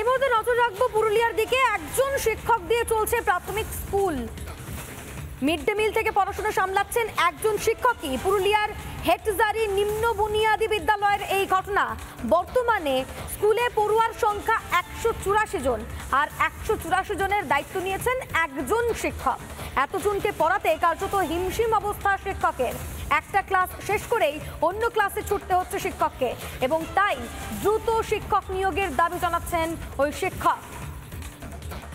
এই মুহূর্তে নজর রাখবো পুরুলিয়ার দিকে। একজন শিক্ষক দিয়ে চলছে প্রাথমিক স্কুল। মিড ডে মিল থেকে পড়াশোনা সামলাচ্ছেন একজন শিক্ষকই। পুরুলিয়ার হেটজারি নিম্ন বুনিয়াদী বিদ্যালয়ের এই ঘটনা। বর্তমানে স্কুলে পড়ুয়ার সংখ্যা 184 জন, আর 184 জনের দায়িত্ব নিয়েছেন একজন শিক্ষক। এতজনকে পড়াতে কার্যত হিমশিম অবস্থা শিক্ষকের। একটা ক্লাস শেষ করেই অন্য ক্লাসে ছুটতে হচ্ছে শিক্ষককে, এবং তাই দ্রুত শিক্ষক নিয়োগের দাবি জানাচ্ছেন ওই শিক্ষক।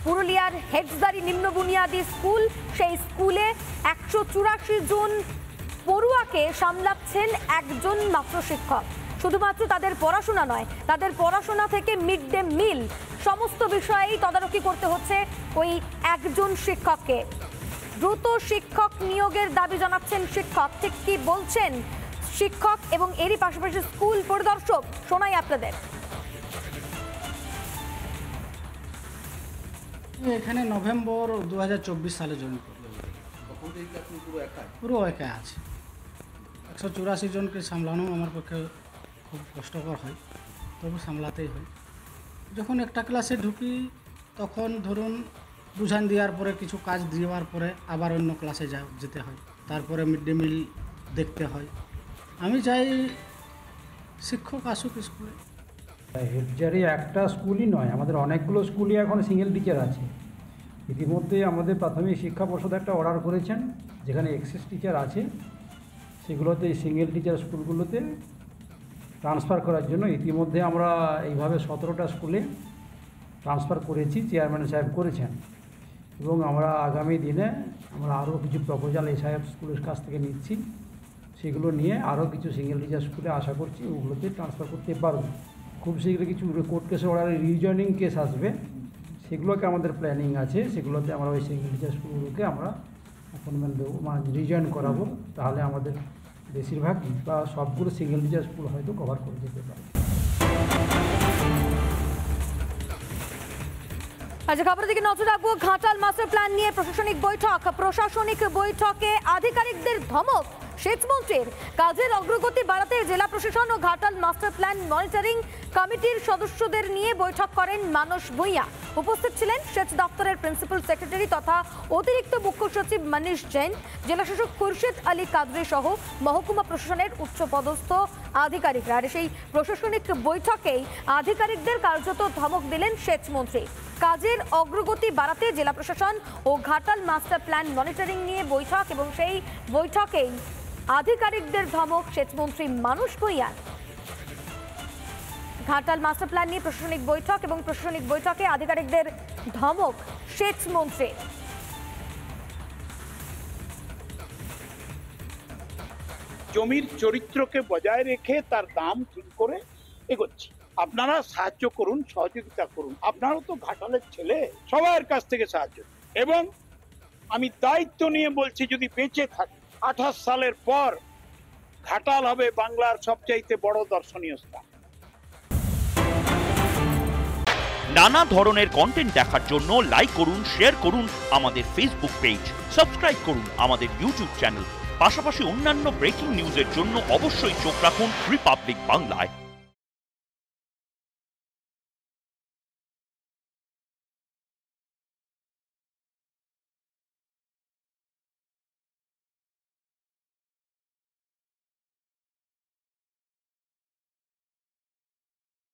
পুরুলিয়ার হেটজারি নিম্ন বুনিয়াদী স্কুল, সেই স্কুলে 184 জন পড়ুয়াকে সামলাচ্ছেন একজন মাত্র শিক্ষক। শুধুমাত্র তাদের পড়াশোনা নয়, তাদের পড়াশোনা থেকে মিড ডে মিল সমস্ত বিষয়েই তদারকি করতে হচ্ছে ওই একজন শিক্ষককে। দ্রুত শিক্ষক নিয়োগের দাবি জানাচ্ছেন শিক্ষক। ঠিক কি বলছেন শিক্ষক এবং এরই পাশাপাশি স্কুল পরিদর্শক, শোনাই আপনাদের। এখানে নভেম্বর 2024 সালে জয়েন করি। পুরো একা আছে। 184 জনকে সামলানো আমার পক্ষে খুব কষ্টকর হয়, তবু সামলাতেই হয়। যখন একটা ক্লাসে ঢুকি তখন ধরুন বুঝান দেওয়ার পরে, কিছু কাজ দেওয়ার পরে আবার অন্য ক্লাসে যেতে হয়। তারপরে মিড ডে মিল দেখতে হয়। আমি চাই শিক্ষক আসুক স্কুলে। হেটজারি একটা স্কুলই নয়, আমাদের অনেকগুলো স্কুলই এখন সিঙ্গেল টিচার আছে। ইতিমধ্যে আমাদের প্রাথমিক শিক্ষা পর্ষদ একটা অর্ডার করেছেন, যেখানে এক্সেস টিচার আছে সেগুলোতে সিঙ্গেল টিচার স্কুলগুলোতে ট্রান্সফার করার জন্য ইতিমধ্যে আমরা এইভাবে 17টা স্কুলে ট্রান্সফার করেছি, চেয়ারম্যান সাহেব করেছেন। এবং আমরা আগামী দিনে আমরা আরও কিছু প্রপোজাল এই সাহেব স্কুলের কাছ থেকে নিচ্ছি, সেগুলো নিয়ে আরও কিছু সিঙ্গেল টিচার স্কুলে আশা করছি ওগুলোতে ট্রান্সফার করতে পারব। খুব শীঘ্রই কিছু কোর্ট কেসে অর্ডারে রিজয়নিং কেস আসবে, সেগুলোকে আমাদের প্ল্যানিং আছে। সেগুলোতে আমরা ওই সিঙ্গেল টিচার স্কুলগুলোকে আমরা অ্যাপয়েন্টমেন্ট দেবো, মানে রিজয়েন করাবো। তাহলে আমাদের বেশিরভাগ বা সবগুলো সিঙ্গেল টিচার স্কুল হয়তো কভার করে যেতে পারে। আচ্ছা, খবরের দিকে নজর রাখবো। ঘাটাল মাস্টার প্ল্যান নিয়ে প্রশাসনিক বৈঠক। প্রশাসনিক বৈঠকে আধিকারিকদের ধমক সেচ মন্ত্রীর। কাজের অগ্রগতি বাড়াতে জেলা প্রশাসন ও ঘাটাল মাস্টার প্ল্যান মনিটরিং কমিটির সদস্যদের নিয়ে বৈঠক করেন মানস ভূঁইয়া। উপস্থিত ছিলেন সেচ দপ্তরের প্রিন্সিপাল সেক্রেটারি তথা অতিরিক্ত মুখ্য সচিব মনীষ জৈন, জেলাশাসক খুরশেদ আলী কাদরি সহ মহকুমা প্রশাসনের উচ্চপদস্থ আধিকারিকরা। আর সেই প্রশাসনিক বৈঠকেই আধিকারিকদের কার্যত ধমক দিলেন সেচ মন্ত্রী। কাজের অগ্রগতি বাড়াতে জেলা প্রশাসন ও ঘাটাল মাস্টার প্ল্যান মনিটরিং নিয়ে বৈঠক, এবং সেই বৈঠকেই আধিকারিকদের ধমক সেচমন্ত্রী মানস ভূঁইয়া। ঘাটাল মাস্টার প্ল্যান নিয়ে প্রশাসনিক বৈঠক, এবং প্রশাসনিক বৈঠকে আধিকারিকদের ধমক সেচমন্ত্রী। জমির চরিত্রকে বজায় রেখে তার দাম ঠিক করে এগোচ্ছি। আপনারা সাহায্য করুন, সহযোগিতা করুন। আপনারাও তো ঘাটালের ছেলে, সবার কাছ থেকে সাহায্য। এবং আমি দায়িত্ব নিয়ে বলছি, যদি বেঁচে থাকি 28 সালের পর ঘাটাল হবে বাংলার সবচাইতে বড় দর্শনীয় স্থান। নানা ধরনের কন্টেন্ট দেখার জন্য লাইক করুন, শেয়ার করুন আমাদের ফেসবুক পেজ, সাবস্ক্রাইব করুন আমাদের ইউটিউব চ্যানেল। পাশাপাশি অন্যান্য ব্রেকিং নিউজের জন্য অবশ্যই চোখ রাখুন রিপাবলিক বাংলায়।